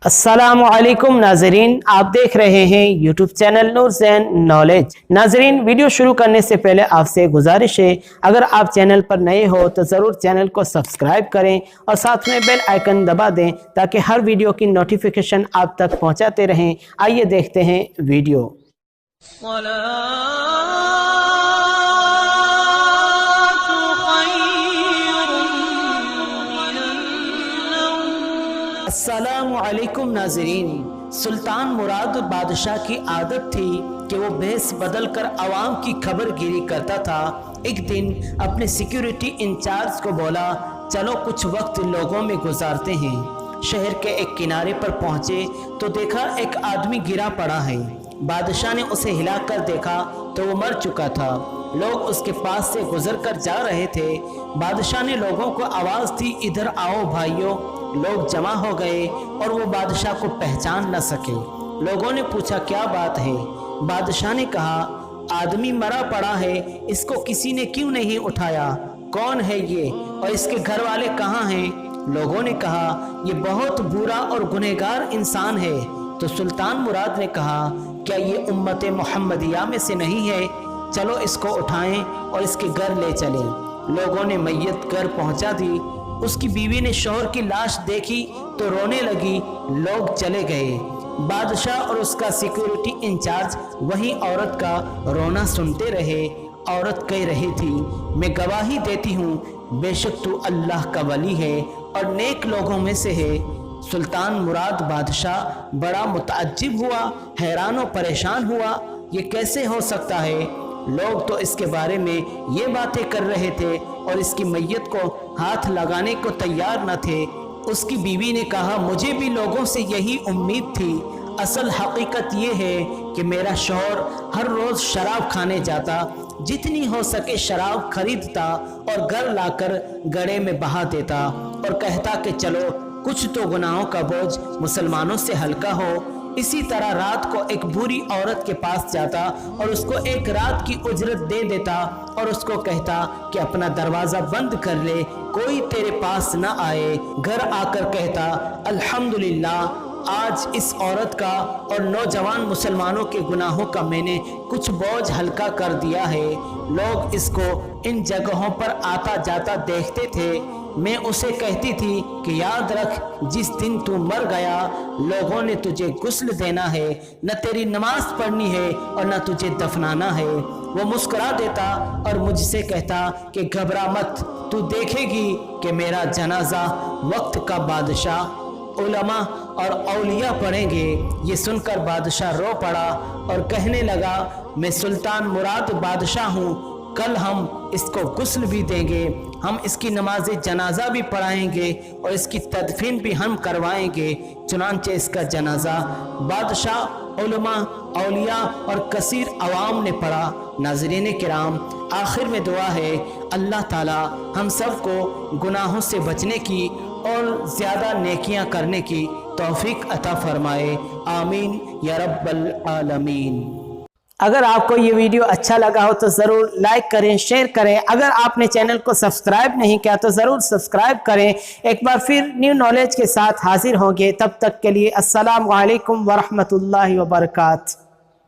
अस्सलामुअलैकुम नाजरीन, आप देख रहे हैं YouTube channel Noor's and knowledge. नाजरीन, वीडियो शुरू करने से पहले आपसे गुजारिश है, अगर आप चैनल पर नए हो तो ज़रूर चैनल को सब्सक्राइब करें और साथ में बेल आइकन दबा दें ताकि हर वीडियो की नोटिफिकेशन आप तक पहुंचाते रहें। आइए देखते हैं वीडियो। अस्सलामुअलैकुम नाजरीन, सुल्तान मुराद बादशाह की आदत थी कि वो भेस बदल कर आवाम की खबरगिरी करता था। एक दिन अपने सिक्योरिटी इंचार्ज को बोला, चलो कुछ वक्त लोगों में गुजारते हैं। शहर के एक किनारे पर पहुंचे तो देखा एक आदमी गिरा पड़ा है। बादशाह ने उसे हिलाकर देखा तो वो मर चुका था। लोग उसके पास से गुजर कर जा रहे थे। बादशाह ने लोगों को आवाज़ दी, इधर आओ भाइयों। लोग जमा हो गए और वो बादशाह को पहचान न सके। लोगों ने पूछा, क्या बात है? बादशाह ने कहा, आदमी मरा पड़ा है, इसको किसी ने क्यों नहीं उठाया? कौन है ये और इसके घर वाले कहाँ हैं? लोगों ने कहा, ये बहुत बुरा और गुनहगार इंसान है। तो सुल्तान मुराद ने कहा, क्या ये उम्मत मोहम्मदिया में से नहीं है? चलो इसको उठाएं और इसके घर ले चलें। लोगों ने मैयत घर पहुंचा दी। उसकी बीवी ने शौहर की लाश देखी तो रोने लगी। लोग चले गए। बादशाह और उसका सिक्योरिटी इंचार्ज वही औरत का रोना सुनते रहे। औरत कह रही थी, मैं गवाही देती हूँ बेशक तू अल्लाह का वली है और नेक लोगों में से है। सुल्तान मुराद बादशाह बड़ा मुतअज्जिब हुआ, हैरान और परेशान हुआ, ये कैसे हो सकता है? लोग तो इसके बारे में ये बातें कर रहे थे और इसकी मैयत को हाथ लगाने को तैयार न थे। उसकी बीवी ने कहा, मुझे भी लोगों से यही उम्मीद थी। असल हकीकत ये है कि मेरा शौहर हर रोज़ शराब खाने जाता, जितनी हो सके शराब खरीदता और घर लाकर गड़े में बहा देता और कहता कि चलो कुछ तो गुनाहों का बोझ मुसलमानों से हल्का हो। इसी तरह रात को एक बुरी औरत के पास जाता और उसको एक रात की उजरत दे देता और उसको कहता कि अपना दरवाज़ा बंद कर ले, कोई तेरे पास न आए। घर आकर कहता, अल्हम्दुलिल्लाह, आज इस औरत का और नौजवान मुसलमानों के गुनाहों का मैंने कुछ बोझ हल्का कर दिया है। लोग इसको इन जगहों पर आता जाता देखते थे। मैं उसे कहती थी कि याद रख, जिस दिन तू मर गया लोगों ने तुझे गुस्ल देना है, न तेरी नमाज पढ़नी है और न तुझे दफनाना है। वो मुस्कुरा देता और मुझसे कहता कि घबरा मत, तू देखेगी कि मेरा जनाजा वक्त का बादशाह उलमा और औलिया पढ़ेंगे। ये सुनकर बादशाह रो पड़ा और कहने लगा, मैं सुल्तान मुराद बादशाह हूँ, कल हम इसको गुस्ल भी देंगे, हम इसकी नमाज जनाजा भी पढ़ाएंगे और इसकी तदफीन भी हम करवाएंगे। चुनांचे इसका जनाजा बादशाह, उलमा, औलिया और कसीर अवाम ने पढ़ा। नाज़रीन किराम, आखिर में दुआ है, अल्लाह ताला हम सब को गुनाहों से बचने की और ज़्यादा नेकियां करने की तौफीक अता फरमाए। आमीन या रब्बल आलमीन। अगर आपको ये वीडियो अच्छा लगा हो तो ज़रूर लाइक करें, शेयर करें। अगर आपने चैनल को सब्सक्राइब नहीं किया तो ज़रूर सब्सक्राइब करें। एक बार फिर न्यू नॉलेज के साथ हाजिर होंगे, तब तक के लिए अस्सलामु अलैकुम वरहमतुल्लाहि वबरकातुहू।